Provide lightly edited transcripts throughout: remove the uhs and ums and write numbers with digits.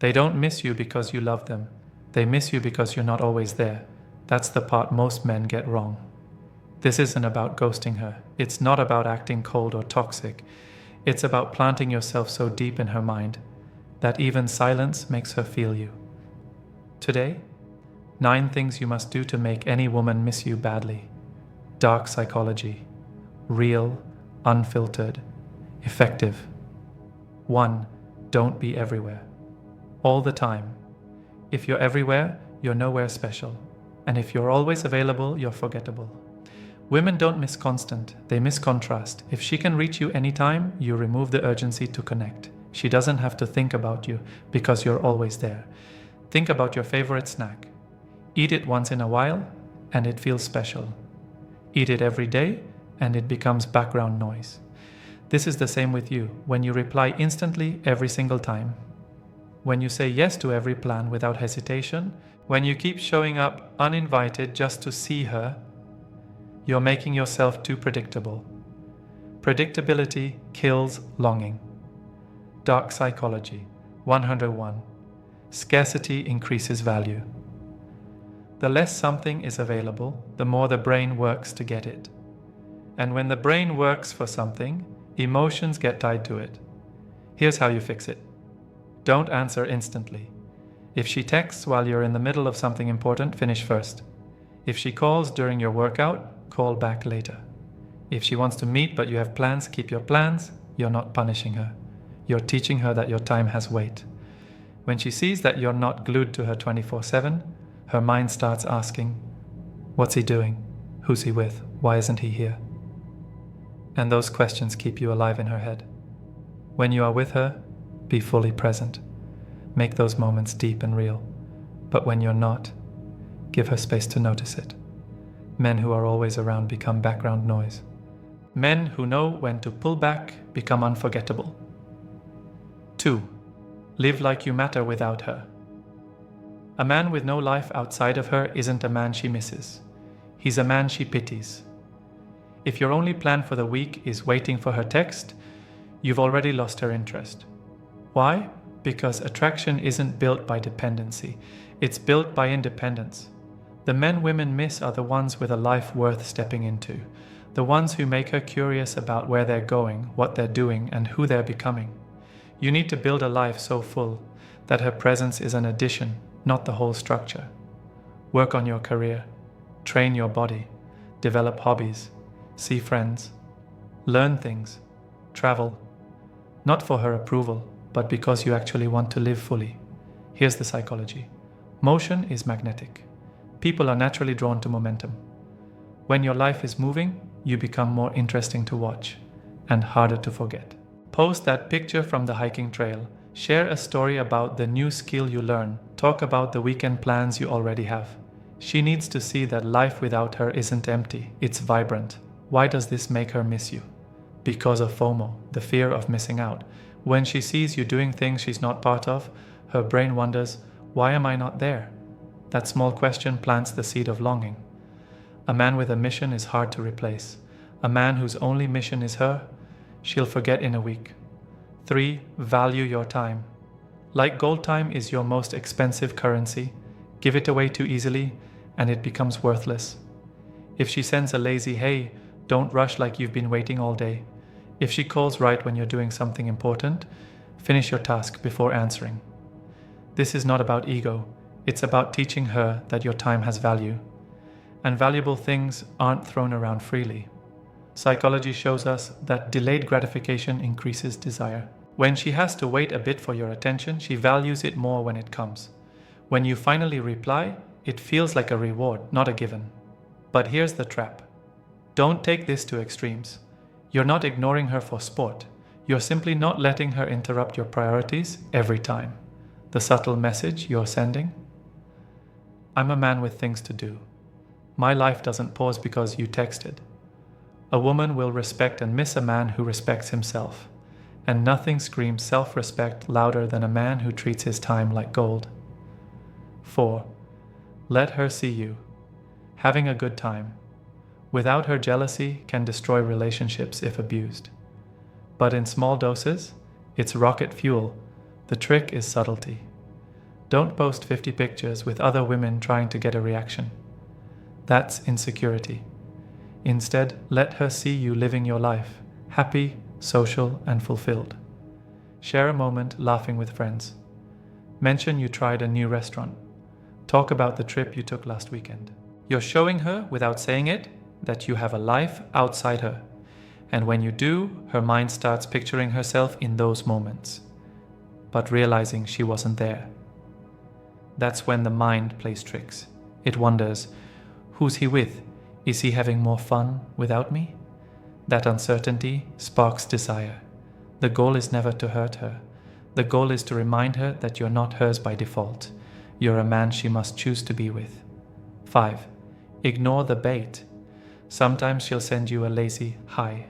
They don't miss you because you love them. They miss you because you're not always there. That's the part most men get wrong. This isn't about ghosting her. It's not about acting cold or toxic. It's about planting yourself so deep in her mind that even silence makes her feel you. Today, 9 things you must do to make any woman miss you badly. Dark psychology. Real, unfiltered, effective. 1. Don't be everywhere. All the time. If you're everywhere, you're nowhere special. And if you're always available, you're forgettable. Women don't miss constant, they miss contrast. If she can reach you anytime, you remove the urgency to connect. She doesn't have to think about you because you're always there. Think about your favorite snack. Eat it once in a while, and it feels special. Eat it every day, and it becomes background noise. This is the same with you, when you reply instantly every single time. When you say yes to every plan without hesitation, when you keep showing up uninvited just to see her, you're making yourself too predictable. Predictability kills longing. Dark psychology. 101. Scarcity increases value. The less something is available, the more the brain works to get it. And when the brain works for something, emotions get tied to it. Here's how you fix it. Don't answer instantly. If she texts while you're in the middle of something important, finish first. If she calls during your workout, call back later. If she wants to meet but you have plans, keep your plans. You're not punishing her. You're teaching her that your time has weight. When she sees that you're not glued to her 24/7, her mind starts asking, what's he doing? Who's he with? Why isn't he here? And those questions keep you alive in her head. When you are with her, be fully present. Make those moments deep and real. But when you're not, give her space to notice it. Men who are always around become background noise. Men who know when to pull back become unforgettable. 2. Live like you matter without her. A man with no life outside of her isn't a man she misses. He's a man she pities. If your only plan for the week is waiting for her text, you've already lost her interest. Why? Because attraction isn't built by dependency. It's built by independence. The men women miss are the ones with a life worth stepping into. The ones who make her curious about where they're going, what they're doing, and who they're becoming. You need to build a life so full that her presence is an addition, not the whole structure. Work on your career. Train your body. Develop hobbies. See friends. Learn things. Travel. Not for her approval, but because you actually want to live fully. Here's the psychology. Motion is magnetic. People are naturally drawn to momentum. When your life is moving, you become more interesting to watch and harder to forget. Post that picture from the hiking trail. Share a story about the new skill you learn. Talk about the weekend plans you already have. She needs to see that life without her isn't empty, it's vibrant. Why does this make her miss you? Because of FOMO, the fear of missing out. When she sees you doing things she's not part of, her brain wonders, why am I not there? That small question plants the seed of longing. A man with a mission is hard to replace. A man whose only mission is her, she'll forget in a week. 3. Value your time. Like gold, time is your most expensive currency. Give it away too easily, and it becomes worthless. If she sends a lazy, hey, don't rush like you've been waiting all day. If she calls right when you're doing something important, finish your task before answering. This is not about ego. It's about teaching her that your time has value. And valuable things aren't thrown around freely. Psychology shows us that delayed gratification increases desire. When she has to wait a bit for your attention, she values it more when it comes. When you finally reply, it feels like a reward, not a given. But here's the trap. Don't take this to extremes. You're not ignoring her for sport. You're simply not letting her interrupt your priorities every time. The subtle message you're sending? I'm a man with things to do. My life doesn't pause because you texted. A woman will respect and miss a man who respects himself. And nothing screams self-respect louder than a man who treats his time like gold. 4. Let her see you. Having a good time. Without her, jealousy can destroy relationships if abused. But in small doses, it's rocket fuel. The trick is subtlety. Don't post 50 pictures with other women trying to get a reaction. That's insecurity. Instead, let her see you living your life, happy, social, and fulfilled. Share a moment laughing with friends. Mention you tried a new restaurant. Talk about the trip you took last weekend. You're showing her, without saying it, that you have a life outside her. And when you do, her mind starts picturing herself in those moments, but realizing she wasn't there. That's when the mind plays tricks. It wonders, who's he with? Is he having more fun without me? That uncertainty sparks desire. The goal is never to hurt her. The goal is to remind her that you're not hers by default. You're a man she must choose to be with. 5. Ignore the bait. Sometimes she'll send you a lazy hi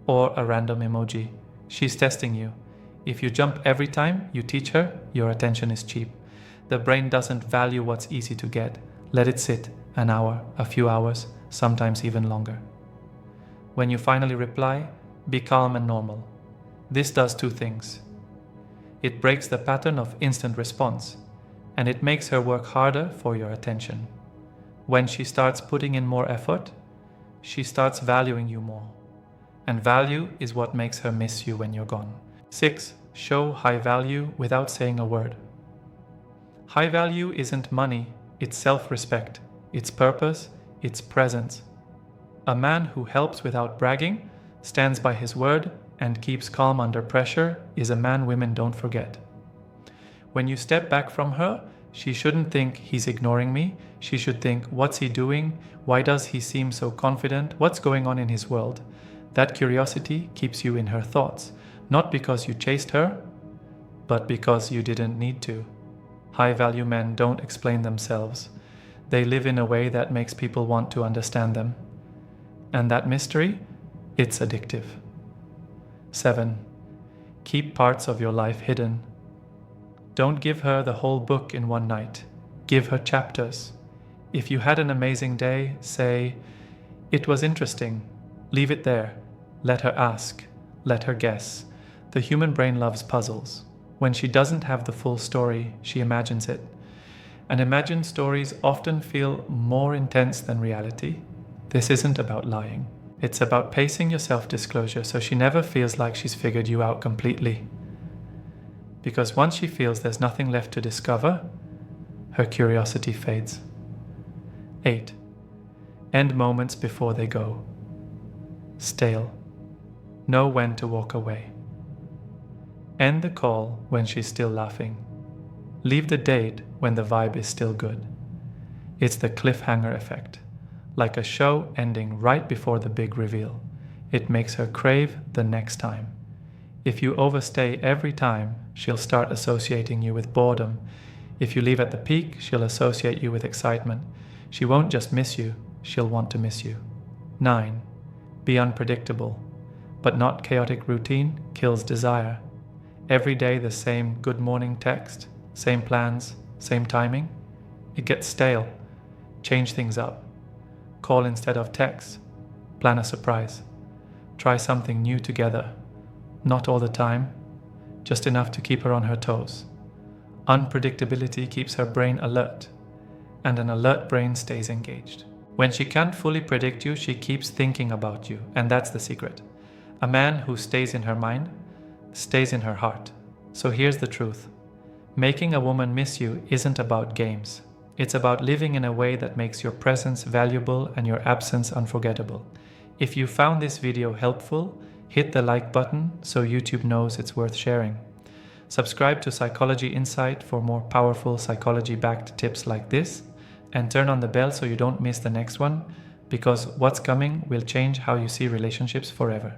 or a random emoji. She's testing you. If you jump every time you teach her, your attention is cheap. The brain doesn't value what's easy to get. Let it sit an hour, a few hours, sometimes even longer. When you finally reply, be calm and normal. This does two things. It breaks the pattern of instant response, and it makes her work harder for your attention. When she starts putting in more effort, she starts valuing you more. And value is what makes her miss you when you're gone. 6. Show high value without saying a word. High value isn't money, it's self-respect, it's purpose, it's presence. A man who helps without bragging, stands by his word, and keeps calm under pressure is a man women don't forget. When you step back from her, she shouldn't think he's ignoring me. She should think, what's he doing? Why does he seem so confident? What's going on in his world? That curiosity keeps you in her thoughts, not because you chased her, but because you didn't need to. High-value men don't explain themselves. They live in a way that makes people want to understand them. And that mystery, it's addictive. 7. Keep parts of your life hidden. Don't give her the whole book in one night. Give her chapters. If you had an amazing day, say, "It was interesting." Leave it there. Let her ask. Let her guess. The human brain loves puzzles. When she doesn't have the full story, she imagines it. And imagined stories often feel more intense than reality. This isn't about lying. It's about pacing your self-disclosure so she never feels like she's figured you out completely. Because once she feels there's nothing left to discover, her curiosity fades. 8. End moments before they go. Stale. Know when to walk away. End the call when she's still laughing. Leave the date when the vibe is still good. It's the cliffhanger effect. Like a show ending right before the big reveal. It makes her crave the next time. If you overstay every time, she'll start associating you with boredom. If you leave at the peak, she'll associate you with excitement. She won't just miss you, she'll want to miss you. 9. Be unpredictable, but not chaotic routine kills desire. Every day the same good morning text, same plans, same timing. It gets stale. Change things up. Call instead of text. Plan a surprise. Try something new together. Not all the time, just enough to keep her on her toes. Unpredictability keeps her brain alert, and an alert brain stays engaged. When she can't fully predict you, she keeps thinking about you, and that's the secret. A man who stays in her mind, stays in her heart. So here's the truth. Making a woman miss you isn't about games. It's about living in a way that makes your presence valuable and your absence unforgettable. If you found this video helpful, hit the like button so YouTube knows it's worth sharing. Subscribe to Psychology Insight for more powerful psychology-backed tips like this, and turn on the bell so you don't miss the next one, because what's coming will change how you see relationships forever.